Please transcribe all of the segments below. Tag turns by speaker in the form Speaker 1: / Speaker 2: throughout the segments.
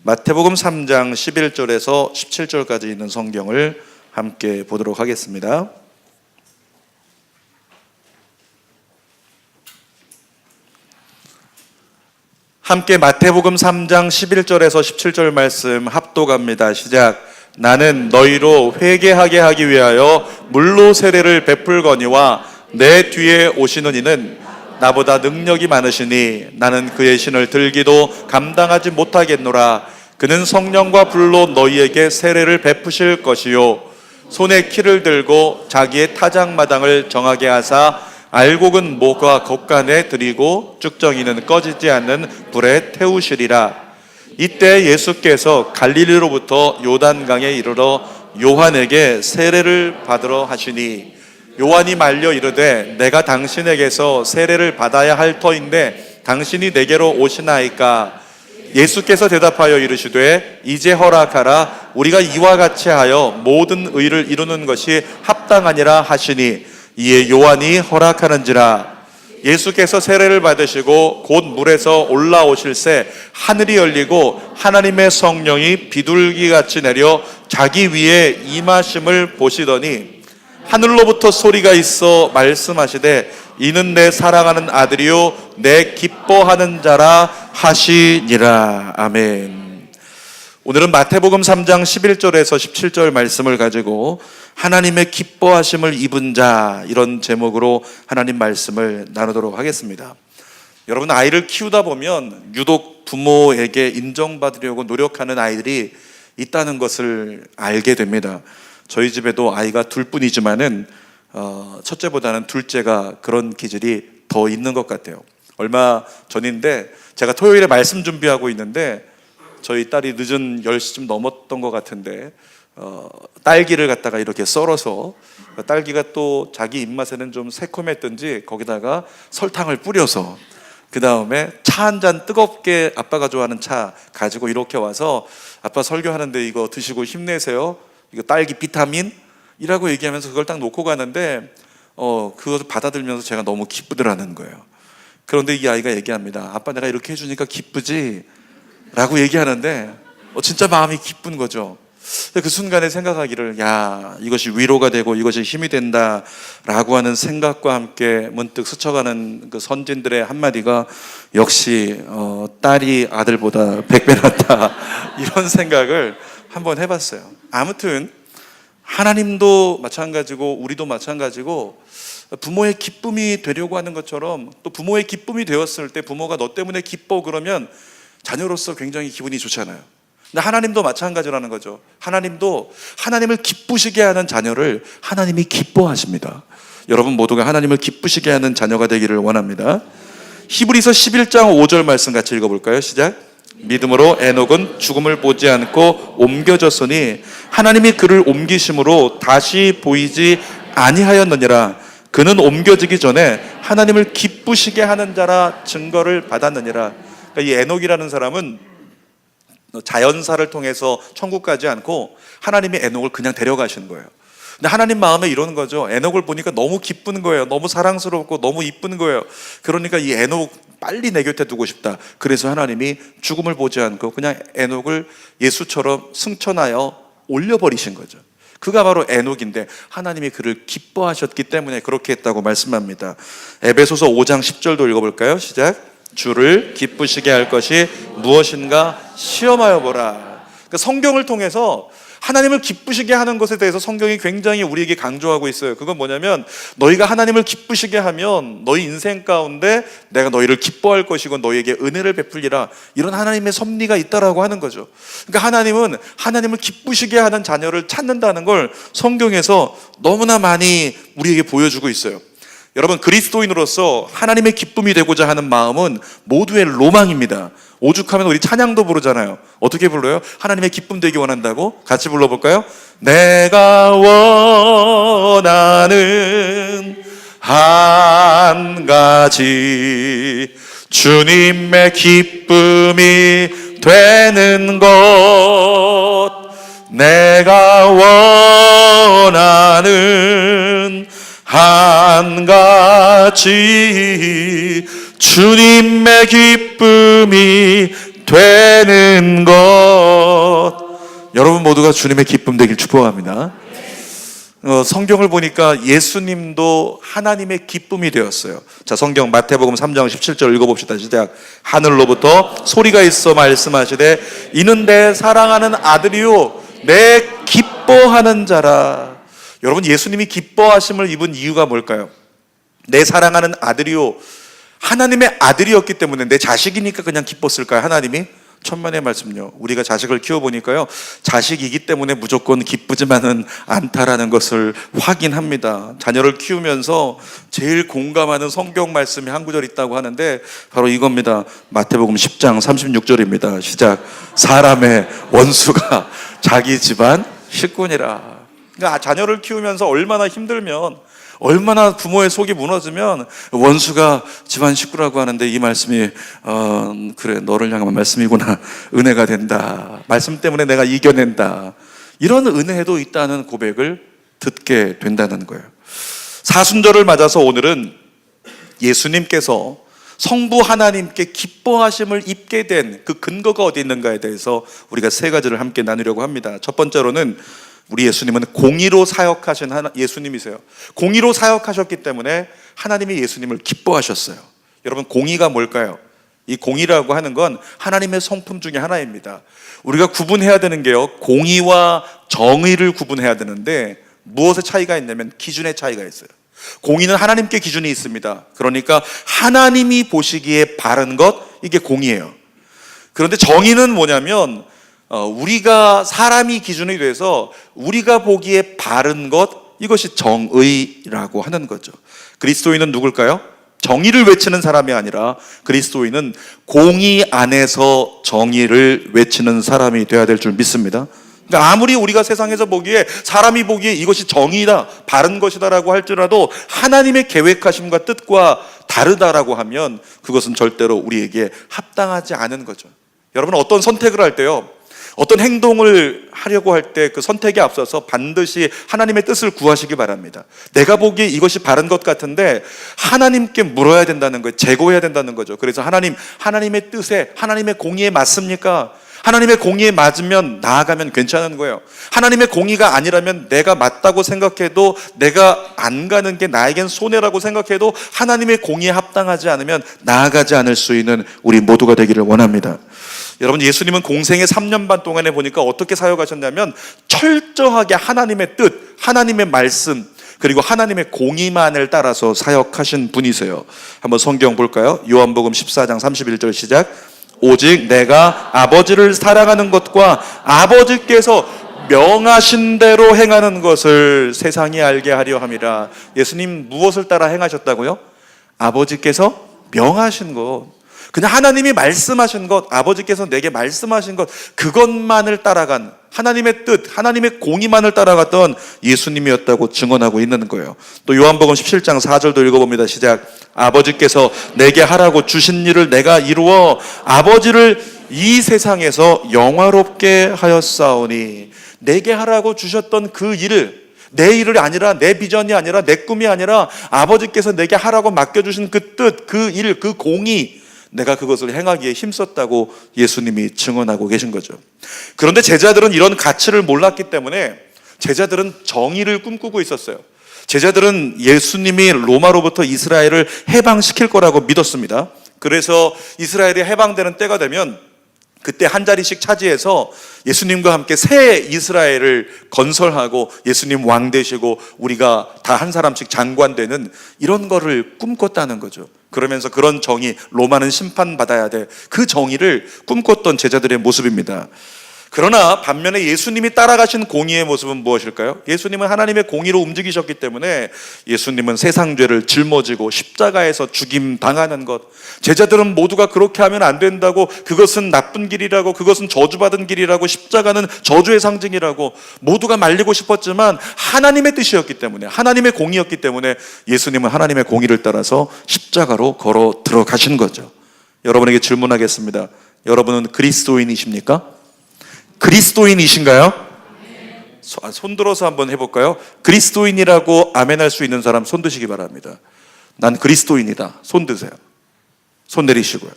Speaker 1: 마태복음 3장 11절에서 17절까지 있는 성경을 함께 보도록 하겠습니다. 함께 마태복음 3장 11절에서 17절 말씀 합독합니다. 시작. 나는 너희로 회개하게 하기 위하여 물로 세례를 베풀거니와 내 뒤에 오시는 이는 나보다 능력이 많으시니 나는 그의 신을 들기도 감당하지 못하겠노라. 그는 성령과 불로 너희에게 세례를 베푸실 것이요 손에 키를 들고 자기의 타작마당을 정하게 하사 알곡은 모과 겉간에 들이고 쭉정이는 꺼지지 않는 불에 태우시리라. 이때 예수께서 갈릴리로부터 요단강에 이르러 요한에게 세례를 받으러 하시니 요한이 말려 이르되 내가 당신에게서 세례를 받아야 할 터인데 당신이 내게로 오시나이까. 예수께서 대답하여 이르시되 이제 허락하라. 우리가 이와 같이 하여 모든 의를 이루는 것이 합당하니라 하시니 이에 요한이 허락하는지라. 예수께서 세례를 받으시고 곧 물에서 올라오실새 하늘이 열리고 하나님의 성령이 비둘기같이 내려 자기 위에 임하심을 보시더니 하늘로부터 소리가 있어 말씀하시되 이는 내 사랑하는 아들이요 내 기뻐하는 자라 하시니라. 아멘. 오늘은 마태복음 3장 11절에서 17절 말씀을 가지고 하나님의 기뻐하심을 입은 자, 이런 제목으로 하나님 말씀을 나누도록 하겠습니다. 여러분, 아이를 키우다 보면 유독 부모에게 인정받으려고 노력하는 아이들이 있다는 것을 알게 됩니다. 저희 집에도 아이가 둘뿐이지만은 첫째보다는 둘째가 그런 기질이 더 있는 것 같아요. 얼마 전인데 제가 토요일에 말씀 준비하고 있는데 저희 딸이 늦은 10시쯤 넘었던 것 같은데 딸기를 갖다가 이렇게 썰어서 딸기가 또 자기 입맛에는 좀 새콤했던지 거기다가 설탕을 뿌려서 그 다음에 차 한 잔 뜨겁게 아빠가 좋아하는 차 가지고 이렇게 와서 아빠 설교하는데 이거 드시고 힘내세요. 이거 딸기 비타민? 이라고 얘기하면서 그걸 딱 놓고 가는데 그것을 받아들면서 제가 너무 기쁘더라는 거예요. 그런데 이 아이가 얘기합니다. 아빠 내가 이렇게 해주니까 기쁘지? 라고 얘기하는데 진짜 마음이 기쁜 거죠. 그 순간에 생각하기를 야, 이것이 위로가 되고 이것이 힘이 된다 라고 하는 생각과 함께 문득 스쳐가는 그 선진들의 한마디가 역시 딸이 아들보다 100배 낫다 이런 생각을 한번 해봤어요. 아무튼 하나님도 마찬가지고 우리도 마찬가지고 부모의 기쁨이 되려고 하는 것처럼 또 부모의 기쁨이 되었을 때 부모가 너 때문에 기뻐 그러면 자녀로서 굉장히 기분이 좋잖아요. 근데 하나님도 마찬가지라는 거죠. 하나님도 하나님을 기쁘시게 하는 자녀를 하나님이 기뻐하십니다. 여러분 모두가 하나님을 기쁘시게 하는 자녀가 되기를 원합니다. 히브리서 11장 5절 말씀 같이 읽어볼까요? 시작. 믿음으로 에녹은 죽음을 보지 않고 옮겨졌으니 하나님이 그를 옮기심으로 다시 보이지 아니하였느니라. 그는 옮겨지기 전에 하나님을 기쁘시게 하는 자라 증거를 받았느니라. 그러니까 이 에녹이라는 사람은 자연사를 통해서 천국 가지 않고 하나님이 에녹을 그냥 데려가시는 거예요. 근데 하나님 마음에 이러는 거죠. 에녹을 보니까 너무 기쁜 거예요. 너무 사랑스럽고 너무 이쁜 거예요. 그러니까 이 에녹 빨리 내 곁에 두고 싶다. 그래서 하나님이 죽음을 보지 않고 그냥 에녹을 예수처럼 승천하여 올려버리신 거죠. 그가 바로 에녹인데 하나님이 그를 기뻐하셨기 때문에 그렇게 했다고 말씀합니다. 에베소서 5장 10절도 읽어볼까요? 시작. 주를 기쁘시게 할 것이 무엇인가 시험하여 보라. 그러니까 성경을 통해서 하나님을 기쁘시게 하는 것에 대해서 성경이 굉장히 우리에게 강조하고 있어요. 그건 뭐냐면 너희가 하나님을 기쁘시게 하면 너희 인생 가운데 내가 너희를 기뻐할 것이고 너희에게 은혜를 베풀리라. 이런 하나님의 섭리가 있다라고 하는 거죠. 그러니까 하나님은 하나님을 기쁘시게 하는 자녀를 찾는다는 걸 성경에서 너무나 많이 우리에게 보여주고 있어요. 여러분, 그리스도인으로서 하나님의 기쁨이 되고자 하는 마음은 모두의 로망입니다. 오죽하면 우리 찬양도 부르잖아요. 어떻게 불러요? 하나님의 기쁨 되기 원한다고? 같이 불러볼까요? 내가 원하는 한 가지 주님의 기쁨이 되는 것. 내가 원하는 한 가지 주님의 기쁨이 되는 것. 모두가 주님의 기쁨 되길 축복합니다. 성경을 보니까 예수님도 하나님의 기쁨이 되었어요. 자, 성경 마태복음 3장 17절 읽어봅시다. 시작. 하늘로부터 소리가 있어 말씀하시되 이는 내 사랑하는 아들이요 내 기뻐하는 자라. 여러분, 예수님이 기뻐하심을 입은 이유가 뭘까요? 내 사랑하는 아들이요, 하나님의 아들이었기 때문에. 내 자식이니까 그냥 기뻤을까요? 하나님이? 천만의 말씀요. 우리가 자식을 키워보니까요, 자식이기 때문에 무조건 기쁘지만은 않다라는 것을 확인합니다. 자녀를 키우면서 제일 공감하는 성경 말씀이 한 구절 있다고 하는데 바로 이겁니다. 마태복음 10장 36절입니다. 시작. 사람의 원수가 자기 집안 식구니라. 그러니까 자녀를 키우면서 얼마나 힘들면, 얼마나 부모의 속이 무너지면 원수가 집안 식구라고 하는데 이 말씀이 그래, 너를 향한 말씀이구나, 은혜가 된다, 말씀 때문에 내가 이겨낸다, 이런 은혜도 있다는 고백을 듣게 된다는 거예요. 사순절을 맞아서 오늘은 예수님께서 성부 하나님께 기뻐하심을 입게 된 그 근거가 어디 있는가에 대해서 우리가 세 가지를 함께 나누려고 합니다. 첫 번째로는 우리 예수님은 공의로 사역하신 예수님이세요. 공의로 사역하셨기 때문에 하나님이 예수님을 기뻐하셨어요. 여러분, 공의가 뭘까요? 이 공의라고 하는 건 하나님의 성품 중에 하나입니다. 우리가 구분해야 되는 게요, 공의와 정의를 구분해야 되는데 무엇의 차이가 있냐면 기준의 차이가 있어요. 공의는 하나님께 기준이 있습니다. 그러니까 하나님이 보시기에 바른 것, 이게 공의예요. 그런데 정의는 뭐냐면 우리가 사람이 기준이 돼서 우리가 보기에 바른 것, 이것이 정의라고 하는 거죠. 그리스도인은 누굴까요? 정의를 외치는 사람이 아니라 그리스도인은 공의 안에서 정의를 외치는 사람이 되어야 될 줄 믿습니다. 그러니까 아무리 우리가 세상에서 보기에, 사람이 보기에 이것이 정의다, 바른 것이다라고 할지라도 하나님의 계획하심과 뜻과 다르다라고 하면 그것은 절대로 우리에게 합당하지 않은 거죠. 여러분, 어떤 선택을 할 때요, 어떤 행동을 하려고 할 때 그 선택에 앞서서 반드시 하나님의 뜻을 구하시기 바랍니다. 내가 보기에 이것이 바른 것 같은데 하나님께 물어야 된다는 거예요. 재고해야 된다는 거죠. 그래서 하나님의 뜻에, 하나님의 공의에 맞습니까? 하나님의 공의에 맞으면 나아가면 괜찮은 거예요. 하나님의 공의가 아니라면 내가 맞다고 생각해도, 내가 안 가는 게 나에겐 손해라고 생각해도 하나님의 공의에 합당하지 않으면 나아가지 않을 수 있는 우리 모두가 되기를 원합니다. 여러분, 예수님은 공생의 3년 반 동안에 보니까 어떻게 사역하셨냐면 철저하게 하나님의 뜻, 하나님의 말씀, 그리고 하나님의 공의만을 따라서 사역하신 분이세요. 한번 성경 볼까요? 요한복음 14장 31절 시작. 오직 내가 아버지를 사랑하는 것과 아버지께서 명하신 대로 행하는 것을 세상이 알게 하려 함이라. 예수님 무엇을 따라 행하셨다고요? 아버지께서 명하신 것, 그냥 하나님이 말씀하신 것, 아버지께서 내게 말씀하신 것, 그것만을 따라간, 하나님의 뜻, 하나님의 공의만을 따라갔던 예수님이었다고 증언하고 있는 거예요. 또 요한복음 17장 4절도 읽어봅니다. 시작. 아버지께서 내게 하라고 주신 일을 내가 이루어 아버지를 이 세상에서 영화롭게 하였사오니. 내게 하라고 주셨던 그 일을, 내 일이 아니라, 내 비전이 아니라, 내 꿈이 아니라 아버지께서 내게 하라고 맡겨주신 그 뜻, 그 일, 그 공의, 내가 그것을 행하기에 힘썼다고 예수님이 증언하고 계신 거죠. 그런데 제자들은 이런 가치를 몰랐기 때문에 제자들은 정의를 꿈꾸고 있었어요. 제자들은 예수님이 로마로부터 이스라엘을 해방시킬 거라고 믿었습니다. 그래서 이스라엘이 해방되는 때가 되면 그때 한 자리씩 차지해서 예수님과 함께 새 이스라엘을 건설하고 예수님 왕 되시고 우리가 다 한 사람씩 장관 되는 이런 거를 꿈꿨다는 거죠. 그러면서 그런 정의, 로마는 심판받아야 돼, 그 정의를 꿈꿨던 제자들의 모습입니다. 그러나 반면에 예수님이 따라가신 공의의 모습은 무엇일까요? 예수님은 하나님의 공의로 움직이셨기 때문에 예수님은 세상 죄를 짊어지고 십자가에서 죽임 당하는 것, 제자들은 모두가 그렇게 하면 안 된다고, 그것은 나쁜 길이라고, 그것은 저주받은 길이라고, 십자가는 저주의 상징이라고 모두가 말리고 싶었지만 하나님의 뜻이었기 때문에, 하나님의 공의였기 때문에 예수님은 하나님의 공의를 따라서 십자가로 걸어 들어가신 거죠. 여러분에게 질문하겠습니다. 여러분은 그리스도인이십니까? 그리스도인이신가요? 손 들어서 한번 해볼까요? 그리스도인이라고 아멘할 수 있는 사람 손 드시기 바랍니다. 난 그리스도인이다. 손 드세요. 손 내리시고요.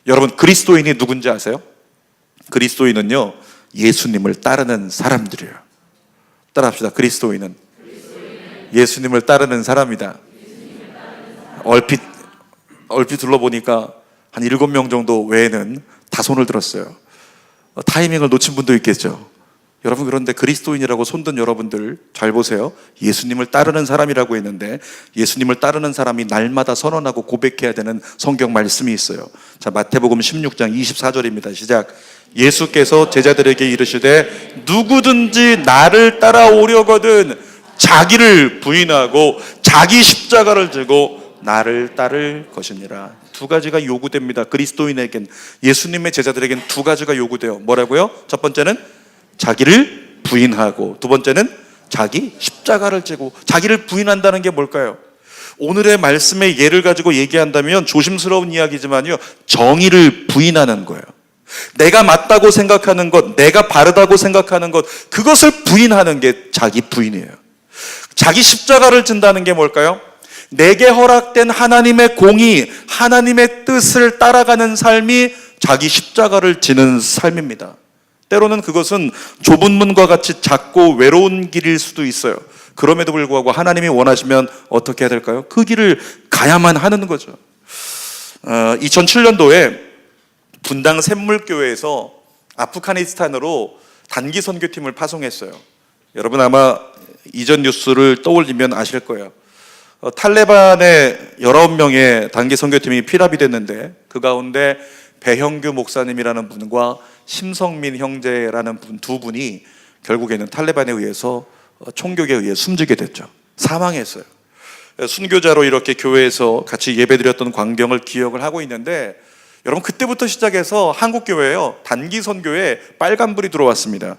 Speaker 1: 여러분, 그리스도인이 누군지 아세요? 그리스도인은요, 예수님을 따르는 사람들이에요. 따라합시다. 그리스도인은 예수님을 따르는 사람이다. 얼핏 둘러보니까 한 7명 정도 외에는 다 손을 들었어요. 타이밍을 놓친 분도 있겠죠. 여러분, 그런데 그리스도인이라고 손든 여러분들 잘 보세요. 예수님을 따르는 사람이라고 했는데 예수님을 따르는 사람이 날마다 선언하고 고백해야 되는 성경 말씀이 있어요. 자, 마태복음 16장 24절입니다. 시작. 예수께서 제자들에게 이르시되 누구든지 나를 따라오려거든 자기를 부인하고 자기 십자가를 지고 나를 따를 것이니라. 두 가지가 요구됩니다. 그리스도인에겐, 예수님의 제자들에겐 두 가지가 요구돼요. 뭐라고요? 첫 번째는 자기를 부인하고, 두 번째는 자기 십자가를 지고. 자기를 부인한다는 게 뭘까요? 오늘의 말씀의 예를 가지고 얘기한다면 조심스러운 이야기지만요, 정의를 부인하는 거예요. 내가 맞다고 생각하는 것, 내가 바르다고 생각하는 것, 그것을 부인하는 게 자기 부인이에요. 자기 십자가를 진다는 게 뭘까요? 내게 허락된 하나님의 공의, 하나님의 뜻을 따라가는 삶이 자기 십자가를 지는 삶입니다. 때로는 그것은 좁은 문과 같이 작고 외로운 길일 수도 있어요. 그럼에도 불구하고 하나님이 원하시면 어떻게 해야 될까요? 그 길을 가야만 하는 거죠. 2007년도에 분당 샘물교회에서 아프가니스탄으로 단기 선교팀을 파송했어요. 여러분 아마 이전 뉴스를 떠올리면 아실 거예요. 탈레반의 19명의 단기 선교팀이 피랍이 됐는데 그 가운데 배형규 목사님이라는 분과 심성민 형제라는 분, 두 분이 결국에는 탈레반에 의해서 총격에 의해 숨지게 됐죠. 사망했어요. 순교자로 이렇게 교회에서 같이 예배드렸던 광경을 기억을 하고 있는데, 여러분 그때부터 시작해서 한국교회에요, 단기 선교에 빨간불이 들어왔습니다.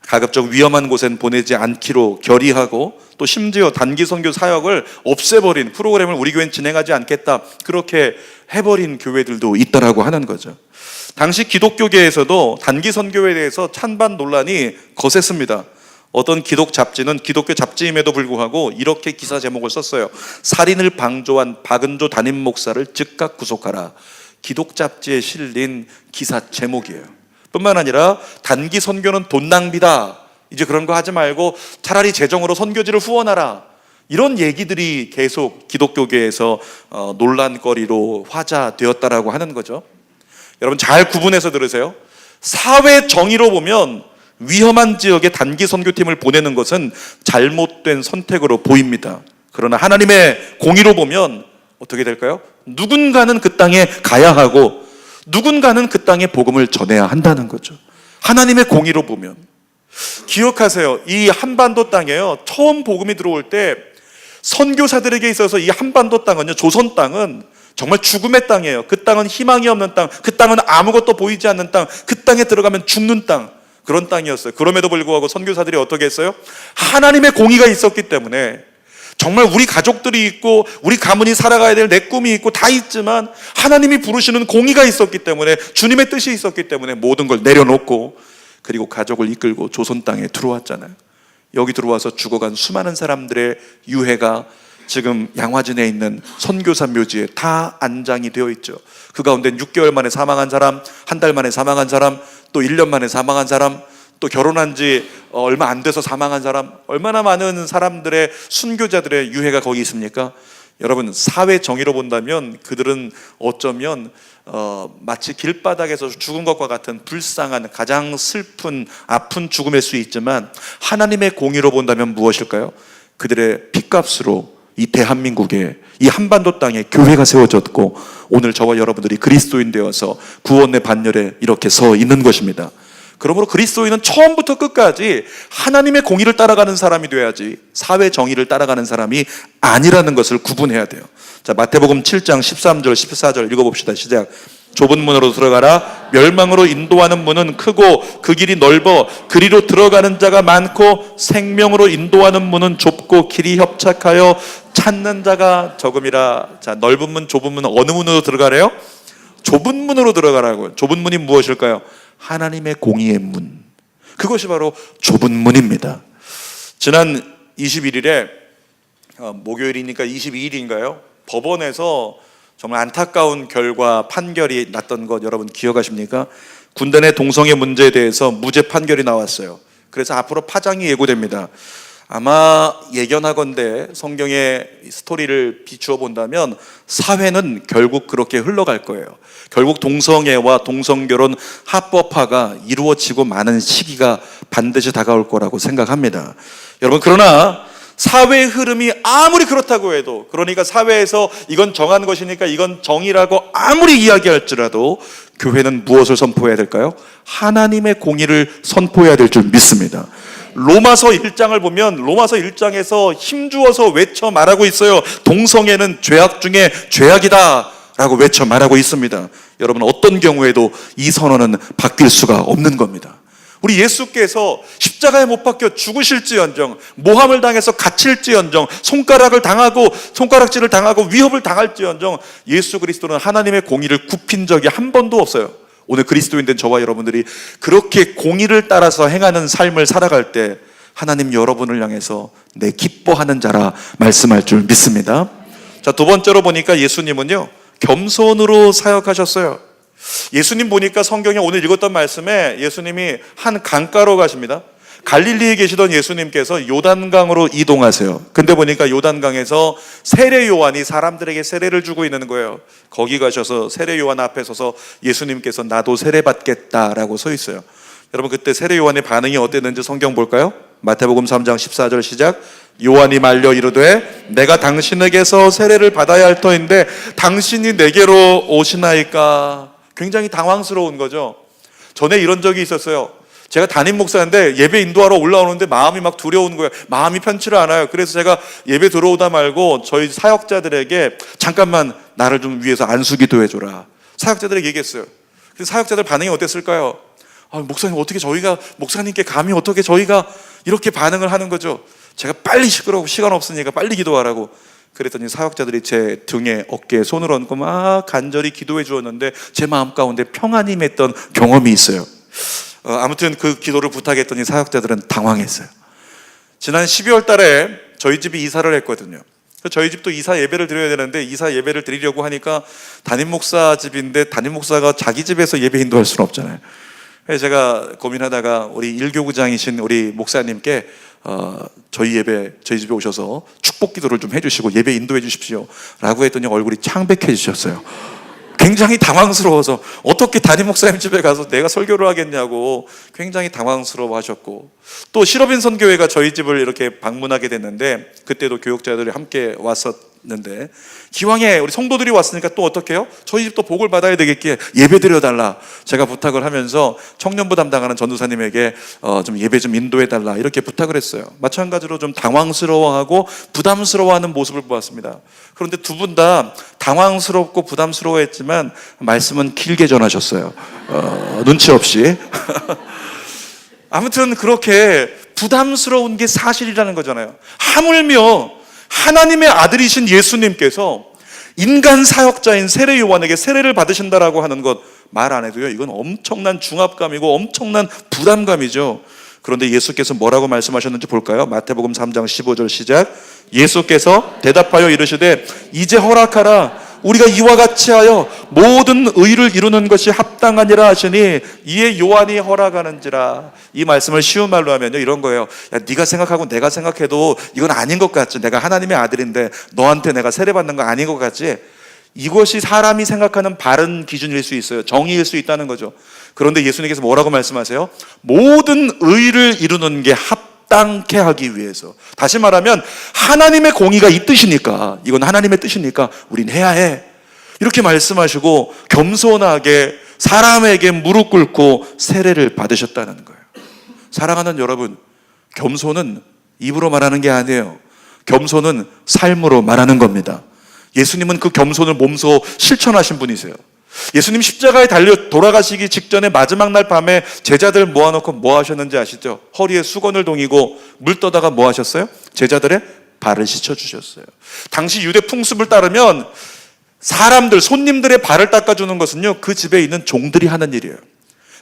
Speaker 1: 가급적 위험한 곳엔 보내지 않기로 결의하고, 또 심지어 단기 선교 사역을 없애버린, 프로그램을 우리 교회는 진행하지 않겠다, 그렇게 해버린 교회들도 있다라고 하는 거죠. 당시 기독교계에서도 단기 선교에 대해서 찬반 논란이 거셌습니다. 어떤 기독 잡지는, 기독교 잡지임에도 불구하고 이렇게 기사 제목을 썼어요. 살인을 방조한 박은조 담임 목사를 즉각 구속하라. 기독 잡지에 실린 기사 제목이에요. 뿐만 아니라 단기 선교는 돈 낭비다, 이제 그런 거 하지 말고 차라리 재정으로 선교지를 후원하라, 이런 얘기들이 계속 기독교계에서 논란거리로 화자되었다라고 하는 거죠. 여러분 잘 구분해서 들으세요. 사회 정의로 보면 위험한 지역에 단기 선교팀을 보내는 것은 잘못된 선택으로 보입니다. 그러나 하나님의 공의로 보면 어떻게 될까요? 누군가는 그 땅에 가야 하고 누군가는 그 땅에 복음을 전해야 한다는 거죠. 하나님의 공의로 보면. 기억하세요. 이 한반도 땅에요, 처음 복음이 들어올 때 선교사들에게 있어서 이 한반도 땅은요, 조선 땅은 정말 죽음의 땅이에요. 그 땅은 희망이 없는 땅, 그 땅은 아무것도 보이지 않는 땅, 그 땅에 들어가면 죽는 땅, 그런 땅이었어요. 그럼에도 불구하고 선교사들이 어떻게 했어요? 하나님의 공의가 있었기 때문에, 정말 우리 가족들이 있고 우리 가문이 살아가야 될 내 꿈이 있고 다 있지만 하나님이 부르시는 공의가 있었기 때문에, 주님의 뜻이 있었기 때문에 모든 걸 내려놓고, 그리고 가족을 이끌고 조선 땅에 들어왔잖아요. 여기 들어와서 죽어간 수많은 사람들의 유해가 지금 양화진에 있는 선교사 묘지에 다 안장이 되어 있죠. 그 가운데 6개월 만에 사망한 사람, 한 달 만에 사망한 사람, 또 1년 만에 사망한 사람, 또 결혼한 지 얼마 안 돼서 사망한 사람, 얼마나 많은 사람들의, 순교자들의 유해가 거기 있습니까? 여러분 사회 정의로 본다면 그들은 어쩌면 마치 길바닥에서 죽은 것과 같은 불쌍한, 가장 슬픈, 아픈 죽음일 수 있지만, 하나님의 공의로 본다면 무엇일까요? 그들의 피값으로 이 대한민국에, 이 한반도 땅에 교회가 세워졌고 오늘 저와 여러분들이 그리스도인 되어서 구원의 반열에 이렇게 서 있는 것입니다. 그러므로 그리스도인은 처음부터 끝까지 하나님의 공의를 따라가는 사람이 돼야지 사회 정의를 따라가는 사람이 아니라는 것을 구분해야 돼요. 자, 마태복음 7장 13절 14절 읽어봅시다. 시작. 좁은 문으로 들어가라. 멸망으로 인도하는 문은 크고 그 길이 넓어 그리로 들어가는 자가 많고, 생명으로 인도하는 문은 좁고 길이 협착하여 찾는 자가 적음이라. 자, 넓은 문, 좁은 문은 어느 문으로 들어가래요? 좁은 문으로 들어가라고요. 좁은 문이 무엇일까요? 하나님의 공의의 문. 그것이 바로 좁은 문입니다. 지난 21일에 목요일이니까 22일인가요? 법원에서 정말 안타까운 결과, 판결이 났던 것 여러분 기억하십니까? 군대 내 동성애 문제에 대해서 무죄 판결이 나왔어요. 그래서 앞으로 파장이 예고됩니다. 아마 예견하건대 성경의 스토리를 비추어 본다면 사회는 결국 그렇게 흘러갈 거예요. 결국 동성애와 동성결혼 합법화가 이루어지고 마는 시기가 반드시 다가올 거라고 생각합니다. 여러분, 그러나 사회의 흐름이 아무리 그렇다고 해도, 그러니까 사회에서 이건 정한 것이니까 이건 정의라고 아무리 이야기할지라도 교회는 무엇을 선포해야 될까요? 하나님의 공의를 선포해야 될 줄 믿습니다. 로마서 1장을 보면 로마서 1장에서 힘주어서 외쳐 말하고 있어요. 동성애는 죄악 중에 죄악이다 라고 외쳐 말하고 있습니다. 여러분, 어떤 경우에도 이 선언은 바뀔 수가 없는 겁니다. 우리 예수께서 십자가에 못 박혀 죽으실지언정, 모함을 당해서 갇힐지언정, 손가락질을 당하고 위협을 당할지언정, 예수 그리스도는 하나님의 공의를 굽힌 적이 한 번도 없어요. 오늘 그리스도인 된 저와 여러분들이 그렇게 공의를 따라서 행하는 삶을 살아갈 때 하나님 여러분을 향해서 내 기뻐하는 자라 말씀할 줄 믿습니다. 자, 두 번째로 보니까 예수님은요, 겸손으로 사역하셨어요. 예수님 보니까 성경에 오늘 읽었던 말씀에 예수님이 한 강가로 가십니다. 갈릴리에 계시던 예수님께서 요단강으로 이동하세요. 근데 보니까 요단강에서 세례 요한이 사람들에게 세례를 주고 있는 거예요. 거기 가셔서 세례 요한 앞에 서서 예수님께서 나도 세례 받겠다라고 서 있어요. 여러분, 그때 세례 요한의 반응이 어땠는지 성경 볼까요? 마태복음 3장 14절 시작. 요한이 말려 이르되 내가 당신에게서 세례를 받아야 할 터인데 당신이 내게로 오시나이까. 굉장히 당황스러운 거죠. 전에 이런 적이 있었어요. 제가 담임 목사인데 예배 인도하러 올라오는데 마음이 막 두려운 거예요. 마음이 편치를 않아요. 그래서 제가 예배 들어오다 말고 저희 사역자들에게 잠깐만 나를 좀 위해서 안수기도 해줘라. 사역자들에게 얘기했어요. 그래서 사역자들 반응이 어땠을까요? 목사님, 어떻게 저희가, 목사님께 감히 어떻게 저희가 이렇게 반응을 하는 거죠? 제가 빨리 시끄러워, 시간 없으니까 빨리 기도하라고. 그랬더니 사역자들이 제 등에 어깨에 손을 얹고 막 간절히 기도해 주었는데 제 마음 가운데 평안이 맺던 경험이 있어요. 아무튼 그 기도를 부탁했더니 사역자들은 당황했어요. 지난 12월 달에 저희 집이 이사를 했거든요. 저희 집도 이사 예배를 드려야 되는데 이사 예배를 드리려고 하니까 담임 목사 집인데 담임 목사가 자기 집에서 예배 인도할 수는 없잖아요. 그래서 제가 고민하다가 우리 일교구장이신 우리 목사님께 저희 집에 오셔서 축복 기도를 좀 해주시고 예배 인도해 주십시오 라고 했더니 얼굴이 창백해지셨어요. 굉장히 당황스러워서 어떻게 담임 목사님 집에 가서 내가 설교를 하겠냐고 굉장히 당황스러워 하셨고, 또 실업인선 교회가 저희 집을 이렇게 방문하게 됐는데 그때도 교육자들이 함께 왔었는데 기왕에 우리 성도들이 왔으니까 또 어떻게 해요? 저희 집도 복을 받아야 되겠기에 예배 드려달라 제가 부탁을 하면서 청년부 담당하는 전도사님에게 좀 예배 좀 인도해달라 이렇게 부탁을 했어요. 마찬가지로 좀 당황스러워하고 부담스러워하는 모습을 보았습니다. 그런데 두 분 다 당황스럽고 부담스러워했지만 말씀은 길게 전하셨어요. 눈치 없이. 아무튼 그렇게 부담스러운 게 사실이라는 거잖아요. 하물며 하나님의 아들이신 예수님께서 인간 사역자인 세례 요한에게 세례를 받으신다라고 하는 것 말 안 해도요, 이건 엄청난 중압감이고 엄청난 부담감이죠. 그런데 예수께서 뭐라고 말씀하셨는지 볼까요? 마태복음 3장 15절 시작. 예수께서 대답하여 이르시되 이제 허락하라. 우리가 이와 같이 하여 모든 의를 이루는 것이 합당하니라 하시니 이에 요한이 허락하는지라. 이 말씀을 쉬운 말로 하면요, 이런 거예요. 야, 네가 생각하고 내가 생각해도 이건 아닌 것 같지? 내가 하나님의 아들인데 너한테 내가 세례받는 거 아닌 것 같지? 이것이 사람이 생각하는 바른 기준일 수 있어요. 정의일 수 있다는 거죠. 그런데 예수님께서 뭐라고 말씀하세요? 모든 의를 이루는 게 합당케 하기 위해서. 다시 말하면 하나님의 공의가 이 뜻이니까, 이건 하나님의 뜻이니까 우린 해야 해. 이렇게 말씀하시고 겸손하게 사람에게 무릎 꿇고 세례를 받으셨다는 거예요. 사랑하는 여러분, 겸손은 입으로 말하는 게 아니에요. 겸손은 삶으로 말하는 겁니다. 예수님은 그 겸손을 몸소 실천하신 분이세요. 예수님 십자가에 달려 돌아가시기 직전에 마지막 날 밤에 제자들 모아놓고 뭐 하셨는지 아시죠? 허리에 수건을 동이고 물 떠다가 뭐 하셨어요? 제자들의 발을 씻어주셨어요. 당시 유대 풍습을 따르면 사람들, 손님들의 발을 닦아주는 것은요, 그 집에 있는 종들이 하는 일이에요.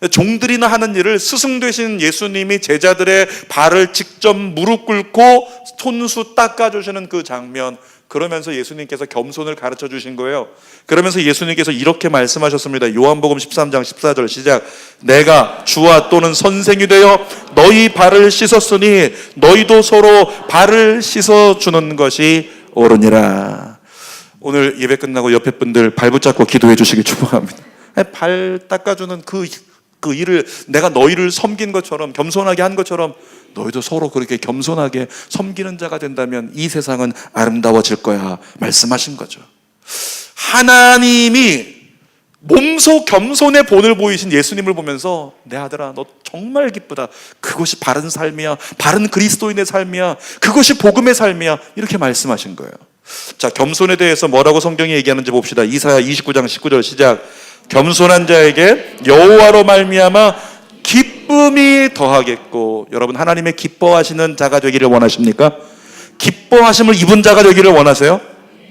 Speaker 1: 종들이나 하는 일을 스승 되신 예수님이 제자들의 발을 직접 무릎 꿇고 손수 닦아주시는 그 장면, 그러면서 예수님께서 겸손을 가르쳐 주신 거예요. 그러면서 예수님께서 이렇게 말씀하셨습니다. 요한복음 13장 14절 시작. 내가 주와 또는 선생이 되어 너희 발을 씻었으니 너희도 서로 발을 씻어주는 것이 옳으니라. 오늘 예배 끝나고 옆에 분들 발 붙잡고 기도해 주시길 축복합니다. 발 닦아주는 그 일을 내가 너희를 섬긴 것처럼, 겸손하게 한 것처럼 너희도 서로 그렇게 겸손하게 섬기는 자가 된다면 이 세상은 아름다워질 거야 말씀하신 거죠. 하나님이 몸소 겸손의 본을 보이신 예수님을 보면서 내 아들아 너 정말 기쁘다. 그것이 바른 삶이야. 바른 그리스도인의 삶이야. 그것이 복음의 삶이야. 이렇게 말씀하신 거예요. 자, 겸손에 대해서 뭐라고 성경이 얘기하는지 봅시다. 이사야 29장 19절 시작. 겸손한 자에게 여호와로 말미암아 기쁨이 더하겠고. 여러분, 하나님의 기뻐하시는 자가 되기를 원하십니까? 기뻐하심을 입은 자가 되기를 원하세요?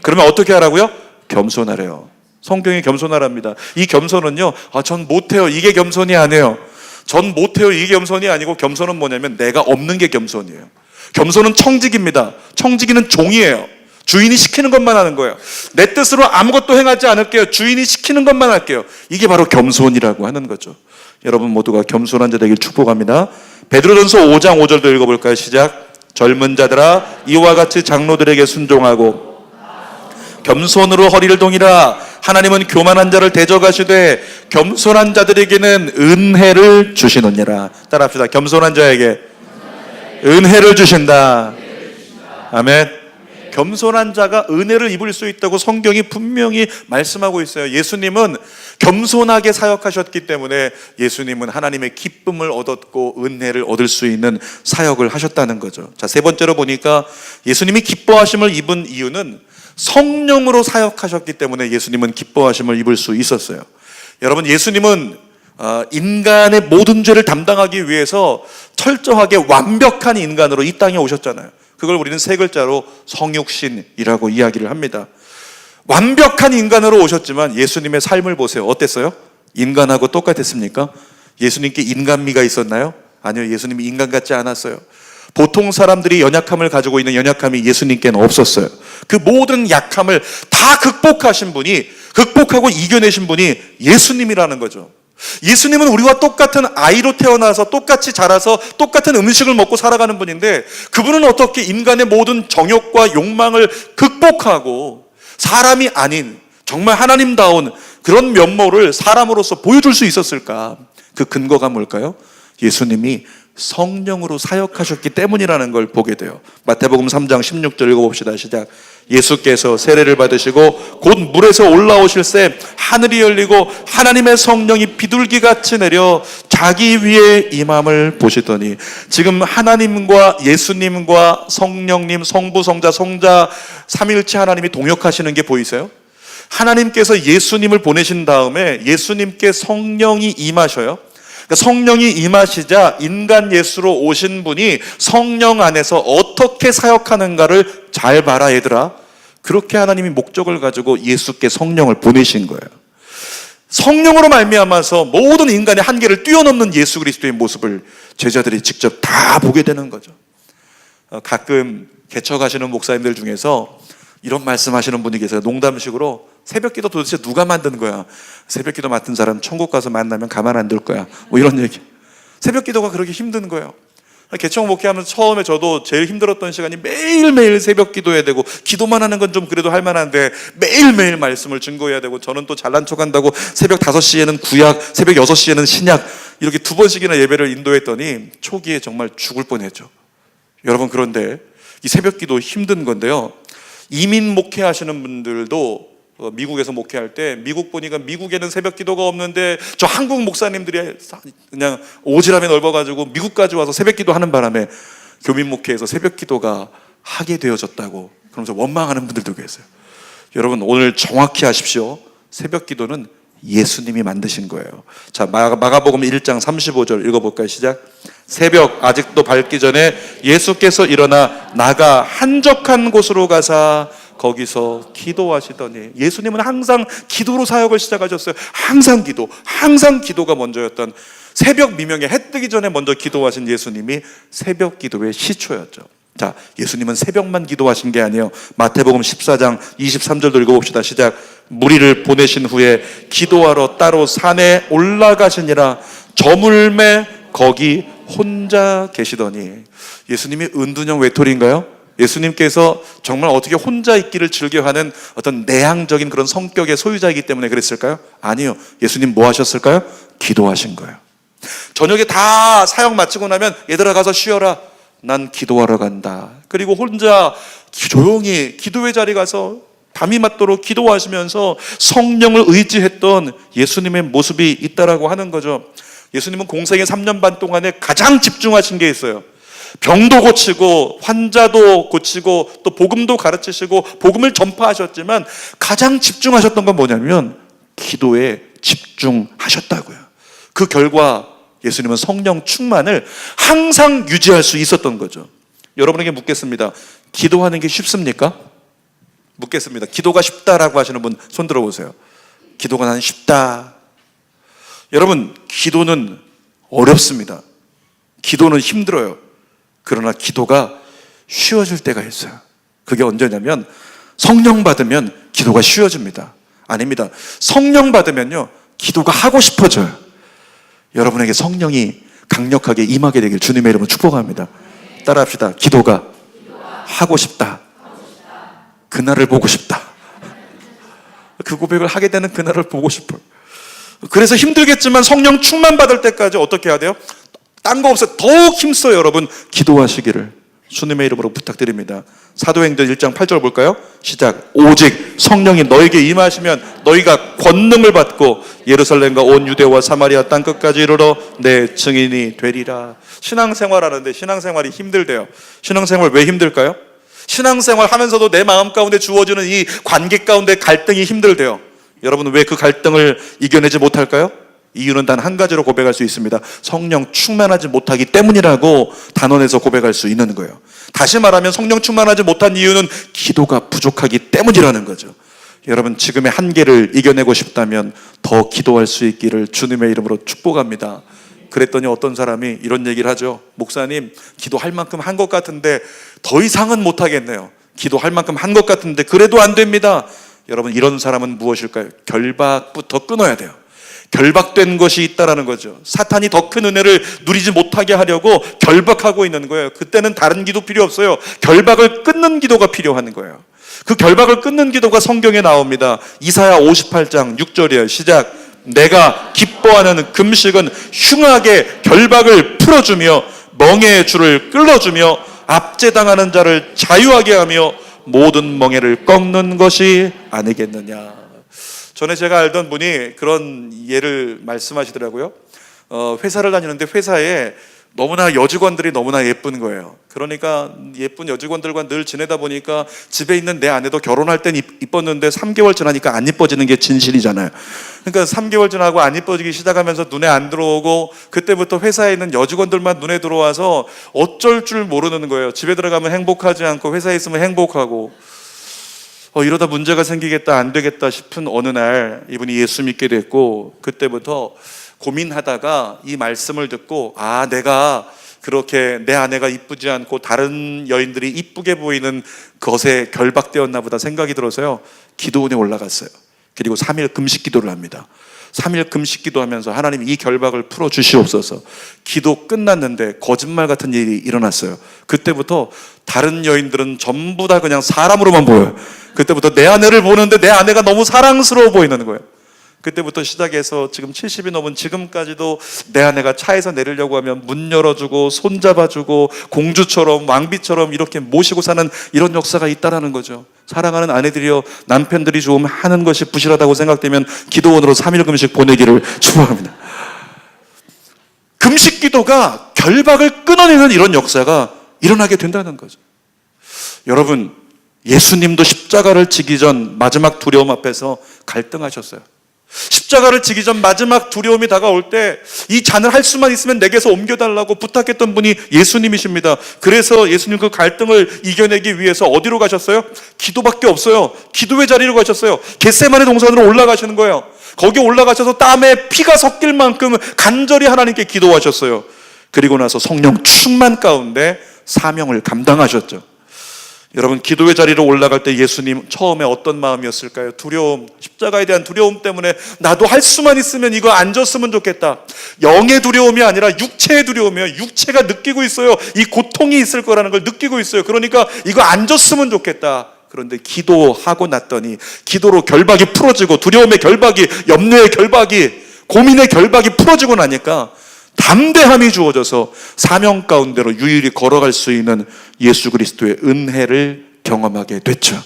Speaker 1: 그러면 어떻게 하라고요? 겸손하래요. 성경이 겸손하랍니다. 이 겸손은요, 전 못해요, 이게 겸손이 아니에요. 전 못해요, 이게 겸손이 아니고, 겸손은 뭐냐면 내가 없는 게 겸손이에요. 겸손은 청지기입니다. 청지기는 종이에요. 주인이 시키는 것만 하는 거예요. 내 뜻으로 아무것도 행하지 않을게요. 주인이 시키는 것만 할게요. 이게 바로 겸손이라고 하는 거죠. 여러분 모두가 겸손한 자 되길 축복합니다. 베드로전서 5장 5절도 읽어볼까요? 시작. 젊은 자들아 이와 같이 장로들에게 순종하고 겸손으로 허리를 동이라. 하나님은 교만한 자를 대적하시되 겸손한 자들에게는 은혜를 주시느니라. 따라합시다. 겸손한 자에게 은혜를 주신다. 아멘. 겸손한 자가 은혜를 입을 수 있다고 성경이 분명히 말씀하고 있어요. 예수님은 겸손하게 사역하셨기 때문에 예수님은 하나님의 기쁨을 얻었고 은혜를 얻을 수 있는 사역을 하셨다는 거죠. 자, 세 번째로 보니까 예수님이 기뻐하심을 입은 이유는 성령으로 사역하셨기 때문에 예수님은 기뻐하심을 입을 수 있었어요. 여러분, 예수님은 인간의 모든 죄를 담당하기 위해서 철저하게 완벽한 인간으로 이 땅에 오셨잖아요. 그걸 우리는 세 글자로 성육신이라고 이야기를 합니다. 완벽한 인간으로 오셨지만 예수님의 삶을 보세요. 어땠어요? 인간하고 똑같았습니까? 예수님께 인간미가 있었나요? 아니요, 예수님이 인간 같지 않았어요. 보통 사람들이 연약함을 가지고 있는 연약함이 예수님께는 없었어요. 그 모든 약함을 다 극복하고 이겨내신 분이 예수님이라는 거죠. 예수님은 우리와 똑같은 아이로 태어나서 똑같이 자라서 똑같은 음식을 먹고 살아가는 분인데, 그분은 어떻게 인간의 모든 정욕과 욕망을 극복하고 사람이 아닌 정말 하나님다운 그런 면모를 사람으로서 보여줄 수 있었을까? 그 근거가 뭘까요? 예수님이 성령으로 사역하셨기 때문이라는 걸 보게 돼요. 마태복음 3장 16절 읽어봅시다. 시작. 예수께서 세례를 받으시고 곧 물에서 올라오실 새 하늘이 열리고 하나님의 성령이 비둘기같이 내려 자기 위에 임함을 보시더니. 지금 하나님과 예수님과 성령님, 성부, 성자, 성자 삼일체 하나님이 동역하시는 게 보이세요? 하나님께서 예수님을 보내신 다음에 예수님께 성령이 임하셔요. 성령이 임하시자 인간 예수로 오신 분이 성령 안에서 어떻게 사역하는가를 잘 봐라 얘들아. 그렇게 하나님이 목적을 가지고 예수께 성령을 보내신 거예요. 성령으로 말미암아서 모든 인간의 한계를 뛰어넘는 예수 그리스도의 모습을 제자들이 직접 다 보게 되는 거죠. 가끔 개척하시는 목사님들 중에서 이런 말씀하시는 분이 계세요. 농담식으로 새벽기도 도대체 누가 만든 거야? 새벽기도 맡은 사람 천국 가서 만나면 가만 안 둘 거야. 뭐 이런 얘기. 새벽기도가 그렇게 힘든 거예요. 개척 목회하면서 처음에 저도 제일 힘들었던 시간이 매일매일 새벽기도해야 되고, 기도만 하는 건 좀 그래도 할 만한데 매일매일 말씀을 증거해야 되고, 저는 또 잘난 척한다고 새벽 5시에는 구약, 새벽 6시에는 신약, 이렇게 2번씩이나 예배를 인도했더니 초기에 정말 죽을 뻔했죠. 여러분, 그런데 이 새벽기도 힘든 건데요, 이민 목회하시는 분들도 미국에서 목회할 때 미국 보니까 미국에는 새벽 기도가 없는데 저 한국 목사님들이 그냥 오지랖이 넓어가지고 미국까지 와서 새벽 기도 하는 바람에 교민 목회에서 새벽 기도가 하게 되어졌다고 그러면서 원망하는 분들도 계세요. 여러분, 오늘 정확히 하십시오. 새벽 기도는 예수님이 만드신 거예요. 자, 마가복음 1장 35절 읽어볼까요? 시작. 새벽 아직도 밝기 전에 예수께서 일어나 나가 한적한 곳으로 가사 거기서 기도하시더니. 예수님은 항상 기도로 사역을 시작하셨어요. 항상 기도가 먼저였던, 새벽 미명에 해 뜨기 전에 먼저 기도하신 예수님이 새벽 기도의 시초였죠. 자, 예수님은 새벽만 기도하신 게 아니에요. 마태복음 14장 23절도 읽어봅시다. 시작. 무리를 보내신 후에 기도하러 따로 산에 올라가시니라. 저물매 거기 혼자 계시더니. 예수님이 은둔형 외톨이인가요? 예수님께서 정말 어떻게 혼자 있기를 즐겨하는 어떤 내향적인 그런 성격의 소유자이기 때문에 그랬을까요? 아니요. 예수님 뭐 하셨을까요? 기도하신 거예요. 저녁에 다 사역 마치고 나면 얘들아 가서 쉬어라. 난 기도하러 간다. 그리고 혼자 조용히 기도의 자리에 가서 밤이 맞도록 기도하시면서 성령을 의지했던 예수님의 모습이 있다라고 하는 거죠. 예수님은 공생의 3년 반 동안에 가장 집중하신 게 있어요. 병도 고치고 환자도 고치고 또 복음도 가르치시고 복음을 전파하셨지만 가장 집중하셨던 건 뭐냐면 기도에 집중하셨다고요. 그 결과 예수님은 성령 충만을 항상 유지할 수 있었던 거죠. 여러분에게 묻겠습니다. 기도하는 게 쉽습니까? 묻겠습니다. 기도가 쉽다라고 하시는 분 손 들어보세요. 기도가 나는 쉽다. 여러분, 기도는 어렵습니다. 기도는 힘들어요. 그러나 기도가 쉬워질 때가 있어요. 그게 언제냐면 성령 받으면 기도가 쉬워집니다. 아닙니다. 성령 받으면요 기도가 하고 싶어져요. 여러분에게 성령이 강력하게 임하게 되길 주님의 이름으로 축복합니다. 따라합시다. 기도가 하고 싶다. 그날을 보고 싶다. 그 고백을 하게 되는 그날을 보고 싶어요. 그래서 힘들겠지만 성령 충만 받을 때까지 어떻게 해야 돼요? 딴 거 없어요. 더욱 힘써요. 여러분 기도하시기를 주님의 이름으로 부탁드립니다. 사도행전 1장 8절 볼까요? 시작. 오직 성령이 너에게 임하시면 너희가 권능을 받고 예루살렘과 온 유대와 사마리아 땅끝까지 이르러 내 증인이 되리라. 신앙생활 하는데 신앙생활이 힘들대요. 신앙생활 왜 힘들까요? 신앙생활 하면서도 내 마음 가운데 주어지는 이 관계 가운데 갈등이 힘들대요. 여러분 왜 그 갈등을 이겨내지 못할까요? 이유는 단 한 가지로 고백할 수 있습니다. 성령 충만하지 못하기 때문이라고 단언해서 고백할 수 있는 거예요. 다시 말하면 성령 충만하지 못한 이유는 기도가 부족하기 때문이라는 거죠. 여러분 지금의 한계를 이겨내고 싶다면 더 기도할 수 있기를 주님의 이름으로 축복합니다. 그랬더니 어떤 사람이 이런 얘기를 하죠. 목사님 기도할 만큼 한 것 같은데 더 이상은 못하겠네요. 기도할 만큼 한 것 같은데 그래도 안 됩니다. 여러분 이런 사람은 무엇일까요? 결박부터 끊어야 돼요. 결박된 것이 있다라는 거죠. 사탄이 더 큰 은혜를 누리지 못하게 하려고 결박하고 있는 거예요. 그때는 다른 기도 필요 없어요. 결박을 끊는 기도가 필요한 거예요. 그 결박을 끊는 기도가 성경에 나옵니다. 이사야 58장 6절이에요. 시작. 내가 기뻐하는 금식은 흉하게 결박을 풀어주며 멍에의 줄을 끌어주며 압제당하는 자를 자유하게 하며 모든 멍에를 꺾는 것이 아니겠느냐. 전에 제가 알던 분이 그런 예를 말씀하시더라고요. 회사를 다니는데 회사에 너무나 여직원들이 너무나 예쁜 거예요. 그러니까 예쁜 여직원들과 늘 지내다 보니까 집에 있는 내 아내도 결혼할 땐 이뻤는데 3개월 지나니까 안 이뻐지는 게 진실이잖아요. 그러니까 3개월 지나고 안 이뻐지기 시작하면서 눈에 안 들어오고 그때부터 회사에 있는 여직원들만 눈에 들어와서 어쩔 줄 모르는 거예요. 집에 들어가면 행복하지 않고 회사에 있으면 행복하고 이러다 문제가 생기겠다 안 되겠다 싶은 어느 날 이분이 예수 믿게 됐고 그때부터 고민하다가 이 말씀을 듣고 내가 그렇게 내 아내가 이쁘지 않고 다른 여인들이 이쁘게 보이는 것에 결박되었나 보다 생각이 들어서요 기도원에 올라갔어요. 그리고 3일 금식 기도를 합니다. 3일 금식 기도하면서 하나님 이 결박을 풀어주시옵소서. 기도 끝났는데 거짓말 같은 일이 일어났어요. 그때부터 다른 여인들은 전부 다 그냥 사람으로만 보여요. 그때부터 내 아내를 보는데 내 아내가 너무 사랑스러워 보이는 거예요. 그때부터 시작해서 지금 70이 넘은 지금까지도 내 아내가 차에서 내리려고 하면 문 열어주고 손잡아주고 공주처럼 왕비처럼 이렇게 모시고 사는 이런 역사가 있다라는 거죠. 사랑하는 아내들이여 남편들이 좀 하는 것이 부실하다고 생각되면 기도원으로 3일 금식 보내기를 축복합니다. 금식 기도가 결박을 끊어내는 이런 역사가 일어나게 된다는 거죠. 여러분 예수님도 십자가를 지기 전 마지막 두려움 앞에서 갈등하셨어요. 십자가를 지기 전 마지막 두려움이 다가올 때 이 잔을 할 수만 있으면 내게서 옮겨달라고 부탁했던 분이 예수님이십니다. 그래서 예수님 그 갈등을 이겨내기 위해서 어디로 가셨어요? 기도밖에 없어요. 기도의 자리로 가셨어요. 겟세마네 동산으로 올라가시는 거예요. 거기 올라가셔서 땀에 피가 섞일 만큼 간절히 하나님께 기도하셨어요. 그리고 나서 성령 충만 가운데 사명을 감당하셨죠. 여러분, 기도의 자리로 올라갈 때 예수님 처음에 어떤 마음이었을까요? 두려움, 십자가에 대한 두려움 때문에 나도 할 수만 있으면 이거 안 졌으면 좋겠다. 영의 두려움이 아니라 육체의 두려움이에요. 육체가 느끼고 있어요. 이 고통이 있을 거라는 걸 느끼고 있어요. 그러니까 이거 안 졌으면 좋겠다. 그런데 기도하고 났더니 기도로 결박이 풀어지고, 두려움의 결박이, 염려의 결박이, 고민의 결박이 풀어지고 나니까 담대함이 주어져서 사명 가운데로 유일히 걸어갈 수 있는 예수 그리스도의 은혜를 경험하게 됐죠.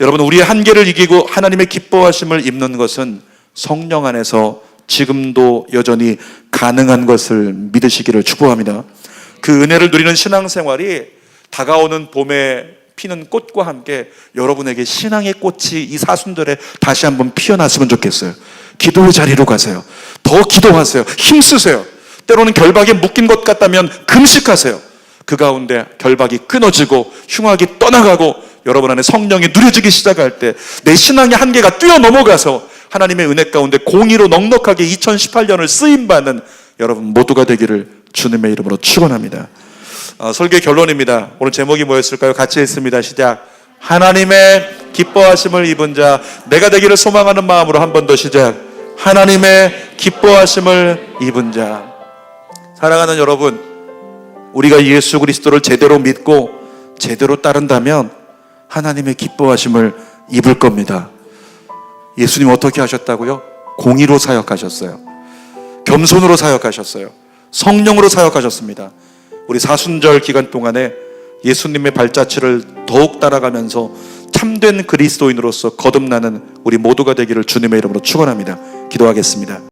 Speaker 1: 여러분, 우리의 한계를 이기고 하나님의 기뻐하심을 입는 것은 성령 안에서 지금도 여전히 가능한 것을 믿으시기를 축복합니다. 그 은혜를 누리는 신앙생활이 다가오는 봄에 피는 꽃과 함께 여러분에게 신앙의 꽃이 이 사순절에 다시 한번 피어났으면 좋겠어요. 기도의 자리로 가세요. 더 기도하세요. 힘쓰세요. 때로는 결박에 묶인 것 같다면 금식하세요. 그 가운데 결박이 끊어지고 흉악이 떠나가고 여러분 안에 성령이 누려지기 시작할 때 내 신앙의 한계가 뛰어넘어가서 하나님의 은혜 가운데 공의로 넉넉하게 2018년을 쓰임받는 여러분 모두가 되기를 주님의 이름으로 축원합니다. 설교의 결론입니다. 오늘 제목이 뭐였을까요? 같이 했습니다. 시작. 하나님의 기뻐하심을 입은 자, 내가 되기를 소망하는 마음으로 한 번 더 시작. 하나님의 기뻐하심을 입은 자. 사랑하는 여러분, 우리가 예수 그리스도를 제대로 믿고 제대로 따른다면 하나님의 기뻐하심을 입을 겁니다. 예수님 어떻게 하셨다고요? 공의로 사역하셨어요. 겸손으로 사역하셨어요. 성령으로 사역하셨습니다. 우리 사순절 기간 동안에 예수님의 발자취를 더욱 따라가면서 참된 그리스도인으로서 거듭나는 우리 모두가 되기를 주님의 이름으로 축원합니다. 기도하겠습니다.